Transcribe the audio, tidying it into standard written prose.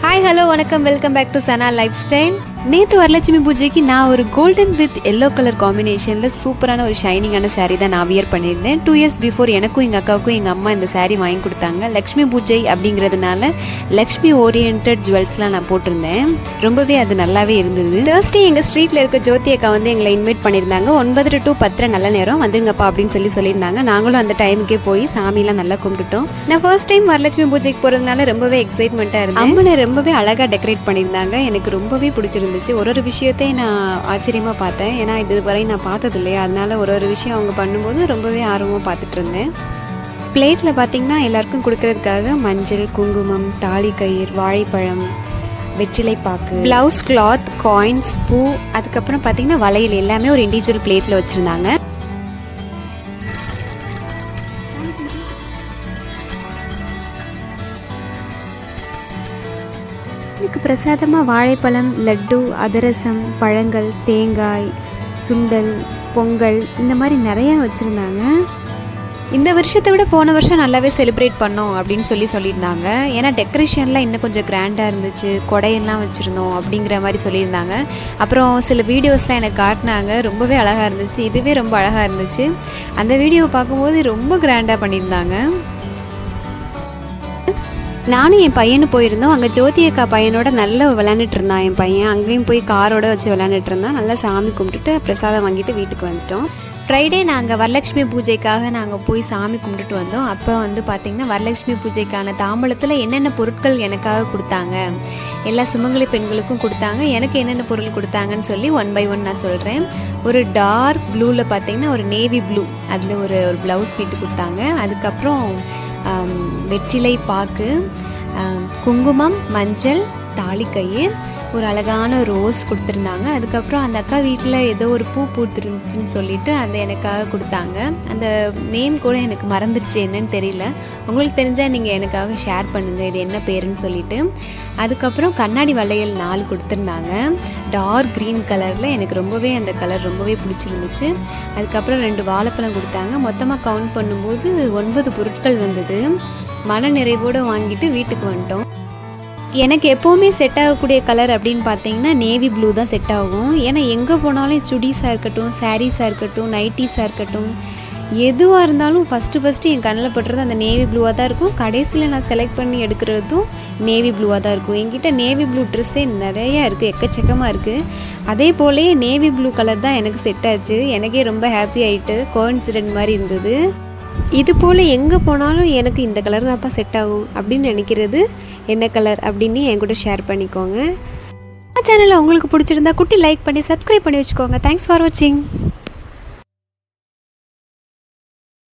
Hi, hello, வணக்கம், welcome back to Sana life style. நேற்று வரலட்சுமி பூஜைக்கு நான் ஒரு கோல்டன் வித் எல்லோ கலர் காம்பினேஷனில் சூப்பரான ஒரு ஷைனிங்கான சாரீ தான் நான் வியர் பண்ணியிருந்தேன். 2 years பிஃபோர் எனக்கும் எங்கள் அக்காவுக்கும் எங்கள் அம்மா இந்த சாரீ வாங்கி கொடுத்தாங்க. லக்ஷ்மி பூஜை அப்படிங்கிறதுனால லக்ஷ்மி ஓரியன்ட் ஜுவல்ஸ்லாம் நான் போட்டிருந்தேன். ரொம்பவே அது நல்லாவே இருந்தது. தேர்ஸ்டே எங்கள் ஸ்ட்ரீட்டில் இருக்க ஜோதி அக்கா வந்து எங்களை இன்வைட் பண்ணியிருந்தாங்க. 9 to 10 நல்ல நேரம் வந்துருங்கப்பா அப்படின்னு சொல்லியிருந்தாங்க. நாங்களும் அந்த டைமுக்கே போய் சாமியெல்லாம் நல்லா கும்பிட்டுட்டோம். நான் ஃபர்ஸ்ட் டைம் வரலட்சுமி பூஜைக்கு போகிறதுனால ரொம்பவே எக்ஸைட்மெண்ட்டாக இருந்தேன். அம்மனை ரொம்பவே அழகாக டெக்கரேட் பண்ணியிருந்தாங்க. எனக்கு ரொம்பவே பிடிச்சிருந்துச்சு. ஒரு விஷயத்தையும் நான் ஆச்சரியமாக பார்த்தேன். ஏன்னா இதுவரை நான் பார்த்தது இல்லையா, அதனால ஒரு விஷயம் அவங்க பண்ணும்போது ரொம்பவே ஆர்வமாக பார்த்துட்டு இருந்தேன். பிளேட்டில் பார்த்தீங்கன்னா எல்லாருக்கும் கொடுக்கறதுக்காக மஞ்சள், குங்குமம், தாலி கயிறு, வாழைப்பழம், வெற்றிலை பாக்கு, ப்ளவுஸ் கிளாத், காயின்ஸ், பூ, அதுக்கப்புறம் பார்த்தீங்கன்னா வளையல் எல்லாமே ஒரு இண்டிவிஜுவல் பிளேட்டில் வச்சுருந்தாங்க. இதுக்கு பிரசாதமாக வாழைப்பழம், லட்டு, அதிரசம், பழங்கள், தேங்காய், சுண்டல், பொங்கல் இந்த மாதிரி நிறையா வச்சுருந்தாங்க. இந்த வருஷத்தை விட போன வருஷம் நல்லாவே செலிப்ரேட் பண்ணோம் அப்படின்னு சொல்லியிருந்தாங்க. ஏன்னா டெக்கரேஷன்லாம் இன்னும் கொஞ்சம் கிராண்டாக இருந்துச்சு, கொடையெல்லாம் வச்சுருந்தோம் அப்படிங்கிற மாதிரி சொல்லியிருந்தாங்க. அப்புறம் சில வீடியோஸ்லாம் எனக்கு காட்டினாங்க. ரொம்பவே அழகாக இருந்துச்சு. இதுவே ரொம்ப அழகாக இருந்துச்சு. அந்த வீடியோவை பார்க்கும்போது ரொம்ப கிராண்டாக பண்ணியிருந்தாங்க. நானும் என் பையனும் போயிருந்தோம். அங்கே ஜோதி அக்கா பையனோட நல்லா விளையாண்டுட்டு இருந்தான். என் பையன் அங்கேயும் போய் காரோட வச்சு விளையாண்டுட்டு இருந்தான். நல்லா சாமி கும்பிட்டுட்டு பிரசாதம் வாங்கிட்டு வீட்டுக்கு வந்துட்டோம். ஃப்ரைடே நாங்கள் வரலட்சுமி பூஜைக்காக நாங்கள் போய் சாமி கும்பிட்டுட்டு வந்தோம். அப்போ வந்து பார்த்திங்கன்னா வரலட்சுமி பூஜைக்கான தாம்பூலத்தில் என்னென்ன பொருட்கள் எனக்காக கொடுத்தாங்க, எல்லா சுமங்கலி பெண்களுக்கும் கொடுத்தாங்க. எனக்கு என்னென்ன பொருள் கொடுத்தாங்கன்னு சொல்லி 1 by 1 நான் சொல்கிறேன். ஒரு டார்க் ப்ளூவில் பார்த்திங்கன்னா ஒரு நேவி ப்ளூ, அதில் ஒரு ப்ளவுஸ் பீட்டு கொடுத்தாங்க. அதுக்கப்புறம் வெற்றிலை பாக்கு, குங்குமம், மஞ்சள், தாலி கயிறு, ஒரு அழகான ரோஸ் கொடுத்துருந்தாங்க. அதுக்கப்புறம் அந்த அக்கா வீட்டில் ஏதோ ஒரு பூ பூத்துருந்துச்சின்னு சொல்லிட்டு அதை எனக்காக கொடுத்தாங்க. அந்த நேம் கூட எனக்கு மறந்துடுச்சு, என்னன்னு தெரியல. உங்களுக்கு தெரிஞ்சால் நீங்கள் எனக்காக ஷேர் பண்ணுங்கள் இது என்ன பேருன்னு சொல்லிட்டு. அதுக்கப்புறம் கண்ணாடி வளையல் 4 கொடுத்துருந்தாங்க, டார்க் க்ரீன் கலரில். எனக்கு ரொம்பவே அந்த கலர் ரொம்பவே பிடிச்சிருந்துச்சு. அதுக்கப்புறம் 2 வாழைப்பழம் கொடுத்தாங்க. மொத்தமாக கவுண்ட் பண்ணும்போது 9 பொருட்கள் வந்தது. மன நிறைவோடு வாங்கிட்டு வீட்டுக்கு வந்துட்டோம். எனக்கு எப்போவுமே செட் ஆகக்கூடிய கலர் அப்படின்னு பார்த்தீங்கன்னா நேவி ப்ளூ தான் செட் ஆகும். ஏன்னா எங்கே போனாலும் சுடிஸாக இருக்கட்டும், சாரீஸாக இருக்கட்டும், நைட்டிஸாக இருக்கட்டும், எதுவாக இருந்தாலும் ஃபஸ்ட்டு என் கண்ணில் பட்டுறது அந்த நேவி ப்ளூவாக தான் இருக்கும். கடைசியில் நான் செலக்ட் பண்ணி எடுக்கிறதும் நேவி ப்ளூவாக தான் இருக்கும். என்கிட்ட நேவி ப்ளூ ட்ரெஸ்ஸே நிறையா இருக்குது, எக்கச்சக்கமாக இருக்குது. அதே போலே நேவி ப்ளூ கலர் தான் எனக்கு செட் ஆச்சு. எனக்கே ரொம்ப ஹாப்பி ஆகிட்டு, கோஇன்சிடென்ட் மாதிரி இருந்தது. இது போல் எங்கே போனாலும் எனக்கு இந்த கலர் தான்ப்பா செட் ஆகும் அப்படின்னு நினைக்கிறது என்ன கலர் அப்படின்னு என் கூட ஷேர் பண்ணிக்கோங்க. சேனலில் உங்களுக்கு பிடிச்சிருந்தா குட்டி லைக் பண்ணி சப்ஸ்கிரைப் பண்ணி வச்சுக்கோங்க. தேங்க்ஸ் ஃபார் வாட்சிங்.